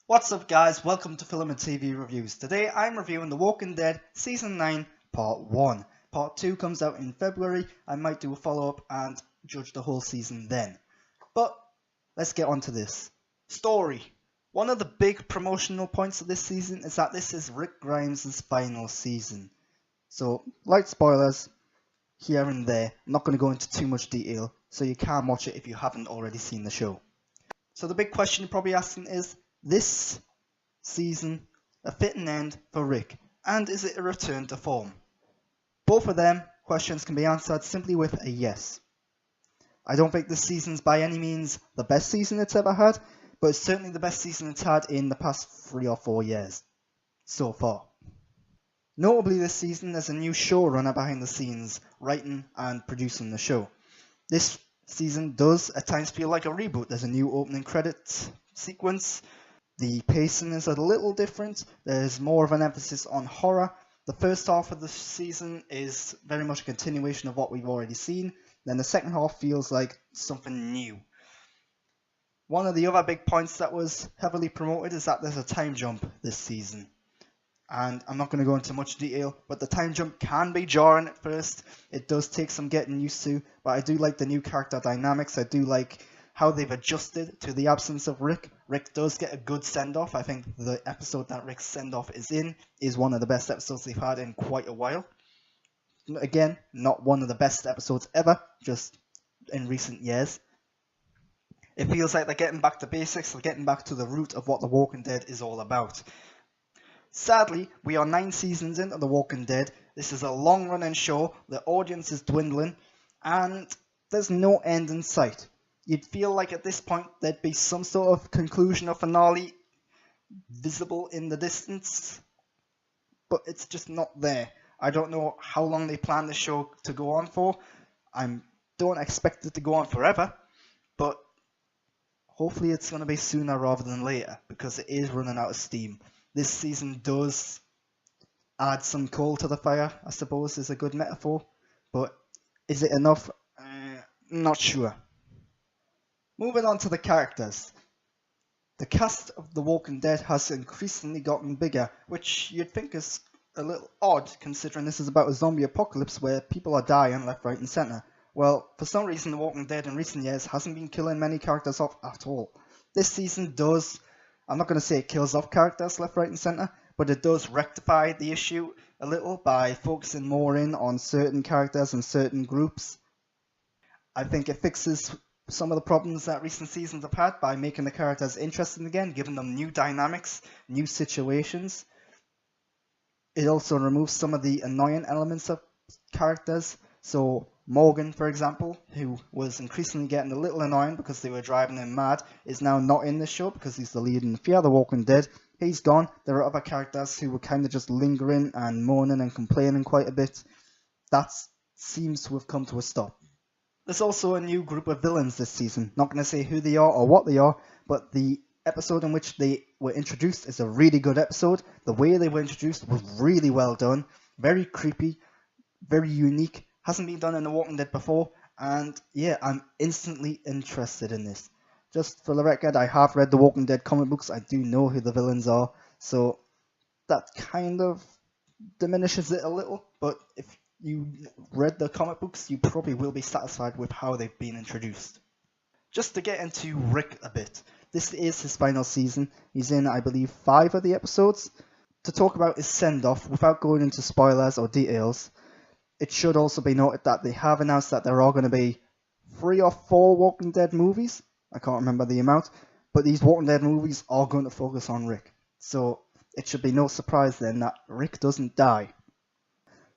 What's up guys, welcome to Film and TV Reviews. Today I'm reviewing The Walking Dead Season 9 Part 1. Part 2 comes out in February. I might do a follow-up and judge the whole season then. But let's get on to this. Story. One of the big promotional points of this season is that this is Rick Grimes' final season. So, light spoilers here and there. I'm not going to go into too much detail, so you can watch it if you haven't already seen the show. So the big question you're probably asking is, this season a fitting end for Rick, and is it a return to form? Both of them questions can be answered simply with a yes. I don't think this season's by any means the best season it's ever had, but it's certainly the best season it's had in the past 3 or 4 years so far. Notably this season there's a new showrunner behind the scenes writing and producing the show. This season does at times feel like a reboot. There's a new opening credits sequence. The pacing is a little different. There's more of an emphasis on horror. The first half of the season is very much a continuation of what we've already seen. Then the second half feels like something new. One of the other big points that was heavily promoted is that there's a time jump this season. And I'm not going to go into much detail, but the time jump can be jarring at first. It does take some getting used to, but I do like the new character dynamics. I do like how they've adjusted to the absence of Rick. Rick does get a good send-off. I think the episode that Rick's send-off is in is one of the best episodes they've had in quite a while. Again, not one of the best episodes ever, just in recent years. It feels like they're getting back to basics, they're getting back to the root of what The Walking Dead is all about. Sadly, we are 9 seasons into The Walking Dead. This is a long-running show, the audience is dwindling, and there's no end in sight. You'd feel like at this point there'd be some sort of conclusion or finale visible in the distance, but it's just not there. I don't know how long they plan the show to go on for. I don't expect it to go on forever, but hopefully it's going to be sooner rather than later, because it is running out of steam. This season does add some coal to the fire, I suppose is a good metaphor, but is it enough? Not sure. Moving on to the characters. The cast of The Walking Dead has increasingly gotten bigger, which you'd think is a little odd considering this is about a zombie apocalypse where people are dying left, right and centre. Well, for some reason The Walking Dead in recent years hasn't been killing many characters off at all. This season does, I'm not going to say it kills off characters left, right and centre, but it does rectify the issue a little by focusing more in on certain characters and certain groups. I think it fixes some of the problems that recent seasons have had by making the characters interesting again, giving them new dynamics, new situations. It also removes some of the annoying elements of characters. So Morgan, for example, who was increasingly getting a little annoying because they were driving him mad, is now not in the show because he's the lead in Fear the Walking Dead. He's gone. There are other characters who were kind of just lingering and moaning and complaining quite a bit. That seems to have come to a stop. There's also a new group of villains this season. Not going to say who they are or what they are, but the episode in which they were introduced is a really good episode. The way they were introduced was really well done. Very creepy, very unique. Hasn't been done in The Walking Dead before. And yeah, I'm instantly interested in this. Just for the record, I have read The Walking Dead comic books. I do know who the villains are. So that kind of diminishes it a little. But if you read the comic books, you probably will be satisfied with how they've been introduced. Just to get into Rick a bit, this is his final season. He's in, I believe, 5 of the episodes. To talk about his send-off, without going into spoilers or details, it should also be noted that they have announced that there are going to be 3 or 4 Walking Dead movies. I can't remember the amount, but these Walking Dead movies are going to focus on Rick. So it should be no surprise then that Rick doesn't die.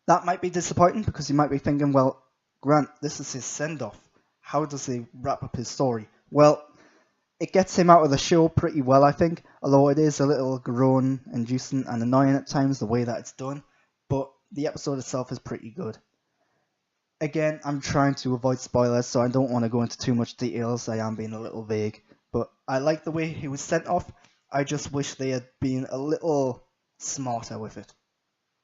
That might be disappointing because you might be thinking, well, Grant, this is his send-off. How does he wrap up his story? Well, it gets him out of the show pretty well, I think, although it is a little groan-inducing and annoying at times, the way that it's done, but the episode itself is pretty good. Again, I'm trying to avoid spoilers, so I don't want to go into too much details. I am being a little vague, but I like the way he was sent off. I just wish they had been a little smarter with it.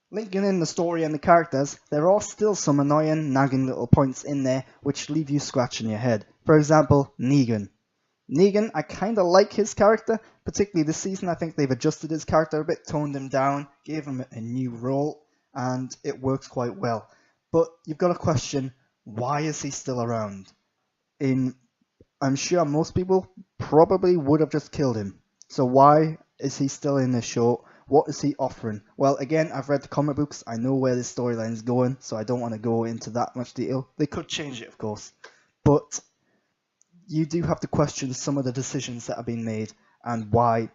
Linking in the story and the characters, there are still some annoying, nagging little points in there which leave you scratching your head. For example, Negan. Negan, I kind of like his character, particularly this season. I think they've adjusted his character a bit, toned him down, gave him a new role, and it works quite well. But you've got to question, why is he still around? I'm sure most people probably would have just killed him. So why is he still in this show? What is he offering? Well, again, I've read the comic books. I know where this storyline is going, so I don't want to go into that much detail. They could change it, of course. But you do have to question some of the decisions that have been made and why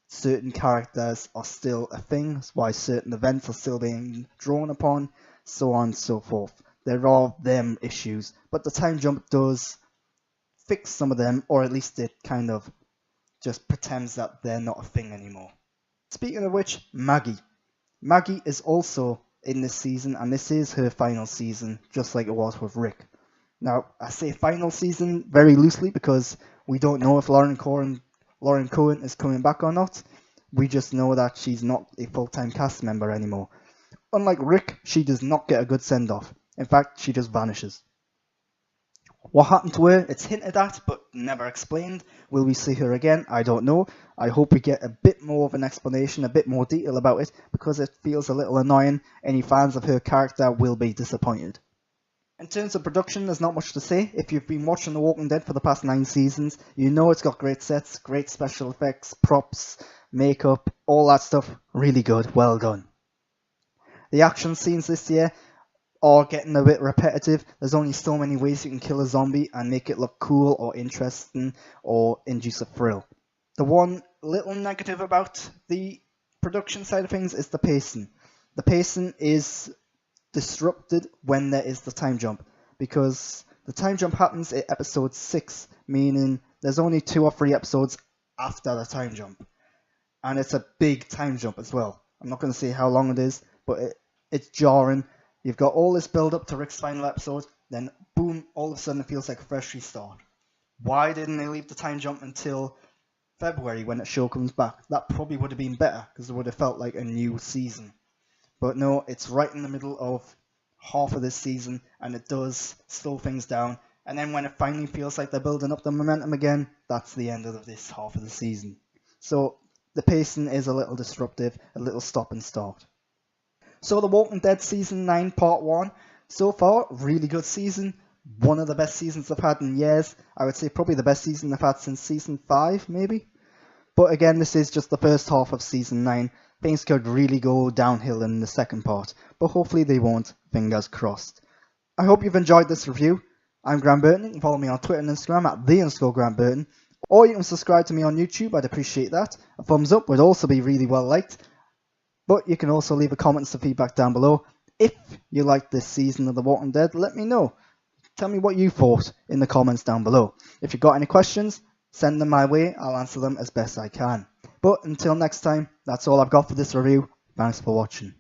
certain characters are still a thing, why certain events are still being drawn upon, so on and so forth. There are them issues, but the time jump does fix some of them, or at least it kind of just pretends that they're not a thing anymore. Speaking of which, Maggie. Maggie is also in this season, and this is her final season, just like it was with Rick. Now, I say final season very loosely because we don't know if Lauren Cohen is coming back or not. We just know that she's not a full-time cast member anymore. Unlike Rick, she does not get a good send-off. In fact, she just vanishes. What happened to her? It's hinted at, but never explained. Will we see her again? I don't know. I hope we get a bit more of an explanation, a bit more detail about it, because it feels a little annoying. Any fans of her character will be disappointed. In terms of production, there's not much to say. If you've been watching The Walking Dead for the past 9 seasons, you know it's got great sets, great special effects, props, makeup, all that stuff. Really good, well done. The action scenes this year are getting a bit repetitive. There's only so many ways you can kill a zombie and make it look cool or interesting or induce a thrill. The one little negative about the production side of things is the pacing. The pacing is disrupted when there is the time jump, because the time jump happens at episode 6, meaning there's only 2 or 3 episodes after the time jump, and it's a big time jump as well. I'm not going to say how long it is, but it's jarring. You've got all this build up to Rick's final episode, then boom, all of a sudden it feels like a fresh restart. Why didn't they leave the time jump until February when the show comes back? That probably would have been better, because it would have felt like a new season. But no, it's right in the middle of half of this season, and it does slow things down. And then when it finally feels like they're building up the momentum again, that's the end of this half of the season. So the pacing is a little disruptive, a little stop and start. So The Walking Dead Season 9 Part 1, so far, really good season. One of the best seasons I've had in years. I would say probably the best season I've had since Season 5, maybe. But again, this is just the first half of Season 9. Things could really go downhill in the second part, but hopefully they won't, fingers crossed. I hope you've enjoyed this review. I'm Grant Burton. You can follow me on Twitter and Instagram at _Grant Burton, or you can subscribe to me on YouTube. I'd appreciate that. A thumbs up would also be really well liked. But you can also leave a comment and some feedback down below. If you liked this season of The Walking Dead, let me know. Tell me what you thought in the comments down below. If you've got any questions, send them my way. I'll answer them as best I can. But until next time, that's all I've got for this review. Thanks for watching.